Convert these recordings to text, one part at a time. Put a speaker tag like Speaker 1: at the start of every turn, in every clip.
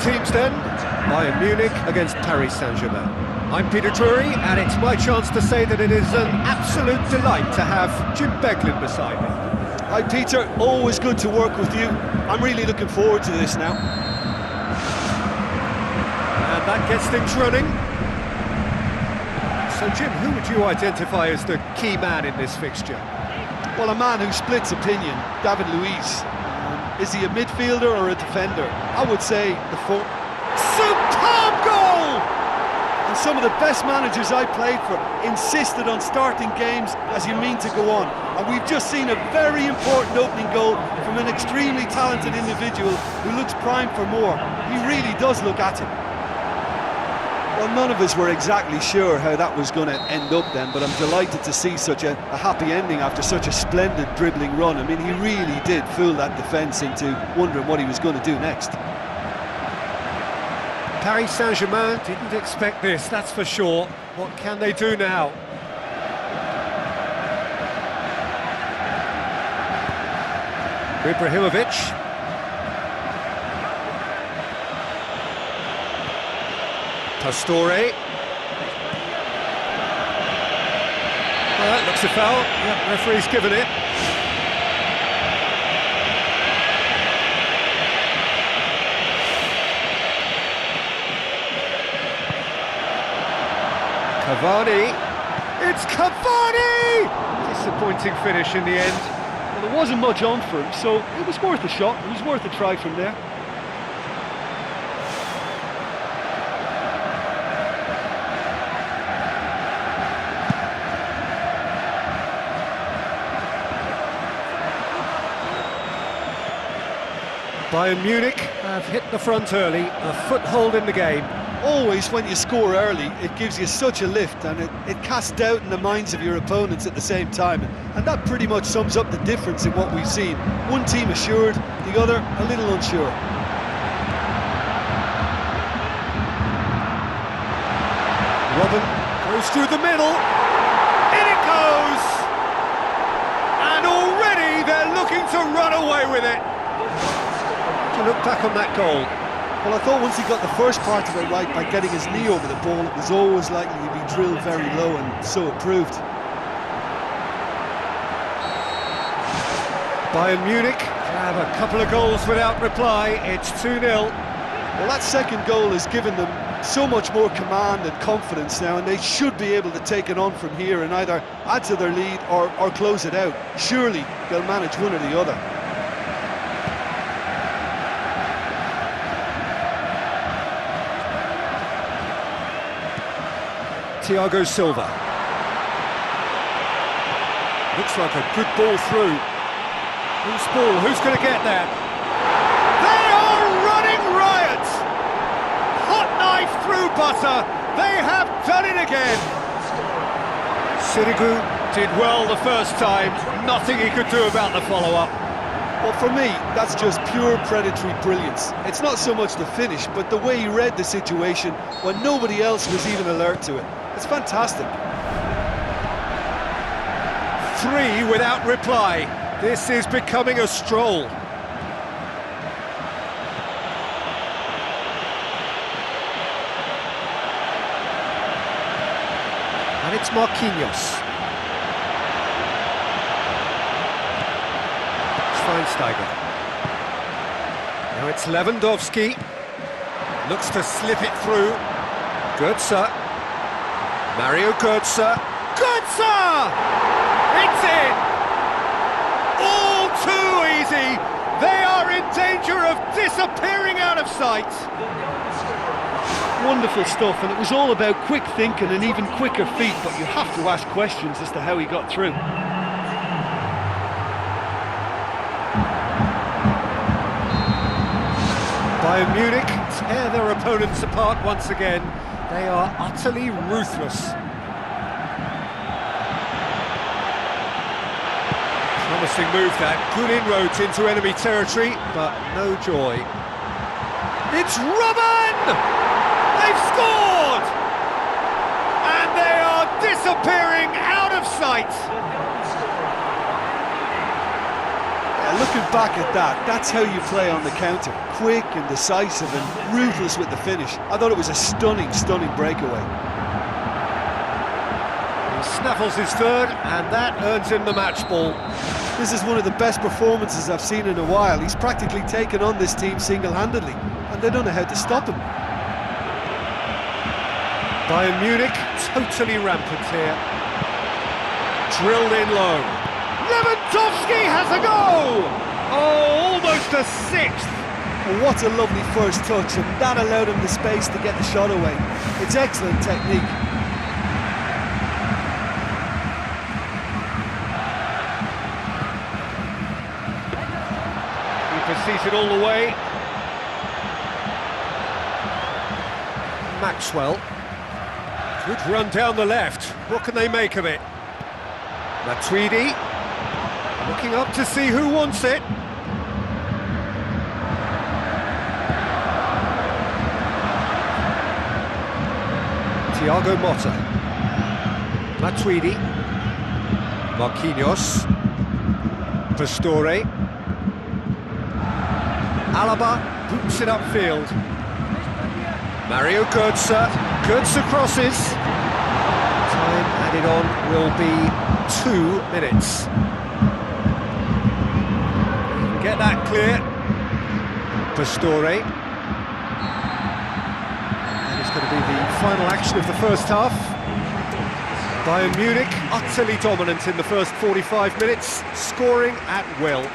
Speaker 1: teams then. Bayern Munich against Paris Saint-Germain. I'm Ep.3, and it's my chance to say that it is an absolute delight to have Jim Beglin beside me.
Speaker 2: Hi Peter, always good to work with you. I'm really looking forward to this now.
Speaker 1: And that gets things running. So Jim, who would you identify as the key man in this fixture?
Speaker 2: Well, a man who splits opinion, David Luiz. Is he a midfielder or a defender? I would say the fourth. Superb goal! And some of the best managers I played for insisted on starting games as you mean to go on. And we've just seen a very important opening goal from an extremely talented individual who looks primed for more. He really does look at it. Well, none of us were exactly sure how that was going to end up then, but I'm delighted to see such a happy ending after such a splendid dribbling run. I mean, he really did fool that defence into wondering what he was going to do next.
Speaker 1: Paris Saint-Germain didn't expect this, that's for sure. What can they do now? Ibrahimovic. Pastore. Well, that looks a foul. Yep, referee's given it. Cavani. It's Cavani! Disappointing finish in the end.
Speaker 2: Well, there wasn't much on for him, so it was worth a shot. It was worth a try from there.
Speaker 1: Bayern Munich have hit the front early, a foothold in the game.
Speaker 2: Always when you score early, it gives you such a lift, and it casts doubt in the minds of your opponents at the same time. And that pretty much sums up the difference in what we've seen. One team assured, the other a little unsure.
Speaker 1: Robin goes through the middle. In it goes! And already they're looking to run away with it. To look back on that goal.
Speaker 2: Well, I thought once he got the first part of it right by getting his knee over the ball, it was always likely to be drilled very low, and so it proved.
Speaker 1: Bayern Munich have a couple of goals without reply. It's 2-0.
Speaker 2: Well, that second goal has given them so much more command and confidence now, and they should be able to take it on from here and either add to their lead or close it out. Surely they'll manage one or the other.
Speaker 1: Thiago Silva. Looks like a good ball through. Who's ball? Who's going to get that? They are running riot! Hot knife through butter. They have done it again. Sirigu did well the first time. Nothing he could do about the follow-up.
Speaker 2: Well, for me, that's just pure predatory brilliance. It's not so much the finish, but the way he read the situation when nobody else was even alert to it. It's fantastic.
Speaker 1: 3 without reply. This is becoming a stroll. And it's Marquinhos. Schweinsteiger. Now it's Lewandowski. Looks to slip it through. Götze. Mario Götze. Götze! It's in! All too easy! They are in danger of disappearing out of sight!
Speaker 2: Wonderful stuff, and it was all about quick thinking and even quicker feet, but you have to ask questions as to how he got through.
Speaker 1: Bayern Munich tear their opponents apart once again. They are utterly ruthless. Promising move that, good inroads into enemy territory, but no joy. It's Robin! They've scored! And they are disappearing out of sight.
Speaker 2: Yeah, looking back at that, that's how you play on the counter. Quick and decisive and ruthless with the finish. I thought it was a stunning, stunning breakaway.
Speaker 1: He snaffles his third, and that earns him the match ball.
Speaker 2: This is one of the best performances I've seen in a while. He's practically taken on this team single-handedly, and they don't know how to stop him.
Speaker 1: Bayern Munich, totally rampant here. Drilled in low. Lewandowski has a go! Oh, almost a sixth!
Speaker 2: And what a lovely first touch, and that allowed him the space to get the shot away. It's excellent technique.
Speaker 1: Sees it all the way. Maxwell. Good run down the left. What can they make of it? Matuidi. Looking up to see who wants it. Thiago Motta. Matuidi. Marquinhos. Pastore. Alaba boots it upfield. Mario Götze. Götze crosses. Time added on will be 2 minutes. Get that clear. Pastore. That is going to be the final action of the first half. Bayern Munich utterly dominant in the first 45 minutes, scoring at will.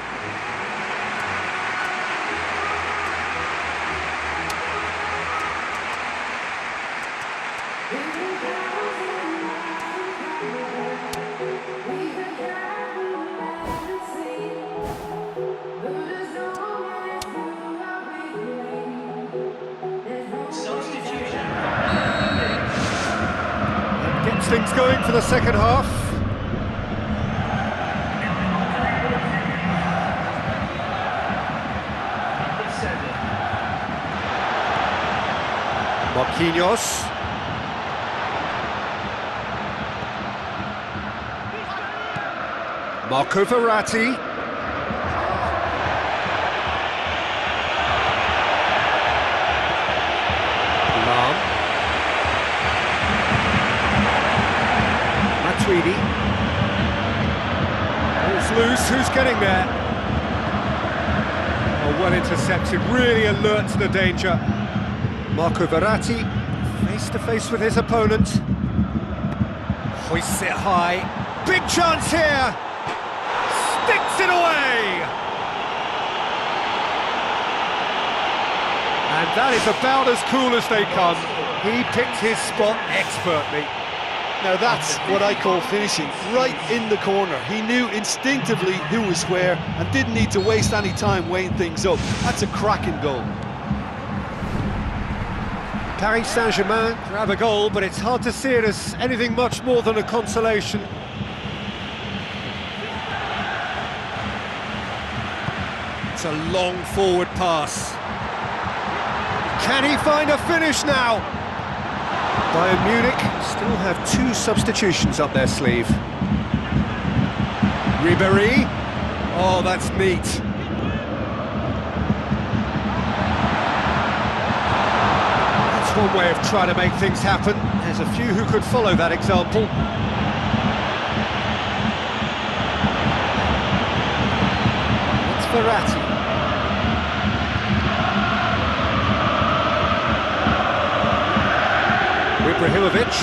Speaker 1: Things going for the second half. Marquinhos. Marco Verratti. Matuidi. Ball's loose, who's getting there? Oh, well intercepted, really alert to the danger. Marco Verratti, face to face with his opponent. Hoists it high. Big chance here! Sticks it away! And that is about as cool as they come. He picked his spot expertly.
Speaker 2: Now that's what I call finishing, right in the corner. He knew instinctively who was where and didn't need to waste any time weighing things up. That's a cracking goal.
Speaker 1: Paris Saint-Germain grab a goal, but it's hard to see it as anything much more than a consolation. It's a long forward pass. Can he find a finish now? Bayern Munich still have 2 substitutions up their sleeve. Ribéry. Oh, that's neat. That's one way of trying to make things happen. There's a few who could follow that example. It's Verratti. Ibrahimovic.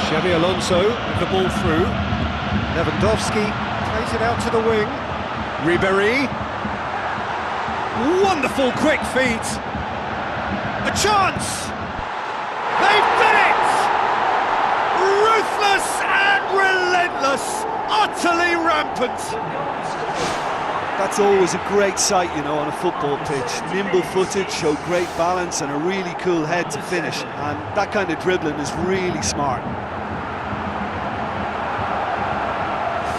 Speaker 1: Xabi Alonso with the ball through. Lewandowski plays it out to the wing. Ribéry. Wonderful quick feet. A chance! They've done it! Ruthless and relentless. Utterly rampant.
Speaker 2: That's always a great sight, you know, on a football pitch. Nimble-footed, showed great balance and a really cool head to finish. And that kind of dribbling is really smart.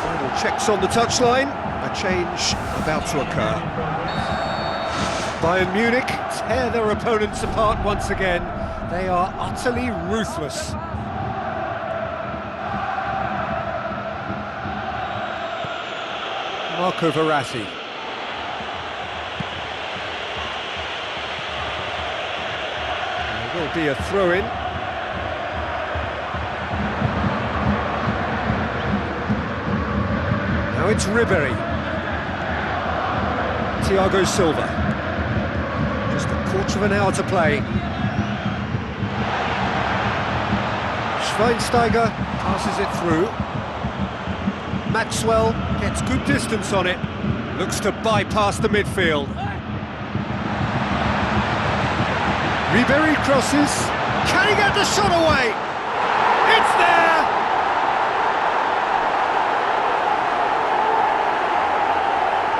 Speaker 1: Final checks on the touchline. A change about to occur. Bayern Munich tear their opponents apart once again. They are utterly ruthless. Marco Verratti. There will be a throw-in. Now it's Ribery. Thiago Silva. Just a quarter of an hour to play. Schweinsteiger passes it through. Maxwell gets good distance on it. Looks to bypass the midfield. Ribery crosses. Can he get the shot away? It's there!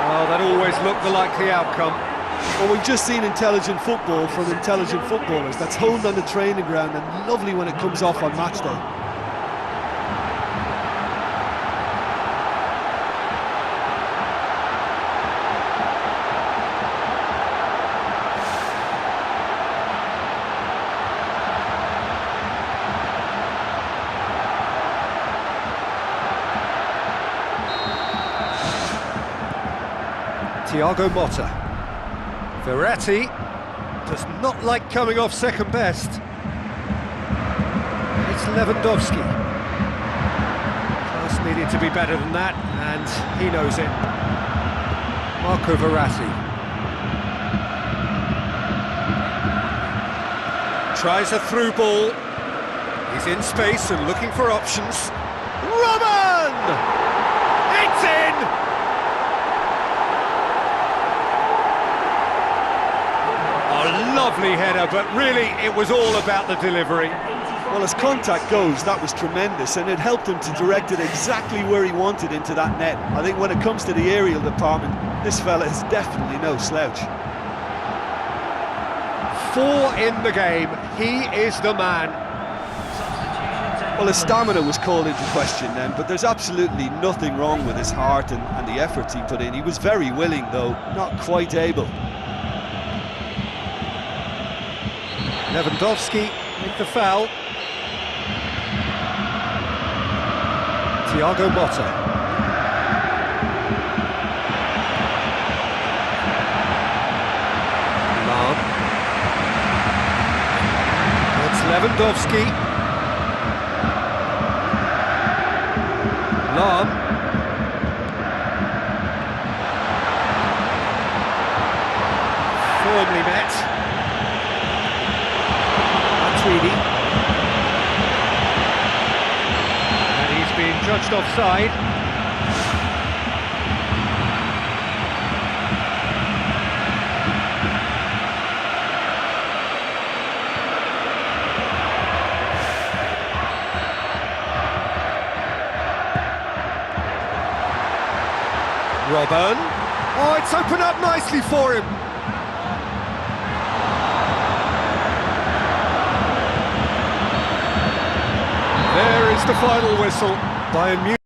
Speaker 1: Oh, that always looked the likely outcome.
Speaker 2: Well, we've just seen intelligent football from intelligent footballers. That's honed on the training ground and lovely when it comes off on match day.
Speaker 1: Thiago Motta. Verratti does not like coming off second best. It's Lewandowski. Pass needed to be better than that, and he knows it. Marco Verratti. Tries a through ball. He's in space and looking for options. Robin! It's in! Lovely header, but really it was all about the delivery.
Speaker 2: Well, as contact goes, that was tremendous, and it helped him to direct it exactly where he wanted into that net. I think when it comes to the aerial department, this fella is definitely no slouch.
Speaker 1: 4 in the game, he is the man.
Speaker 2: Well, his stamina was called into question then, but there's absolutely nothing wrong with his heart and the efforts he put in. He was very willing, though, not quite able.
Speaker 1: Lewandowski with the foul. Thiago Motta. Lahm. It's Lewandowski. Lahm. Firmly met. And he's being judged offside. Robin. Oh, it's opened up nicely for him. There is the final whistle. Bayern Munich.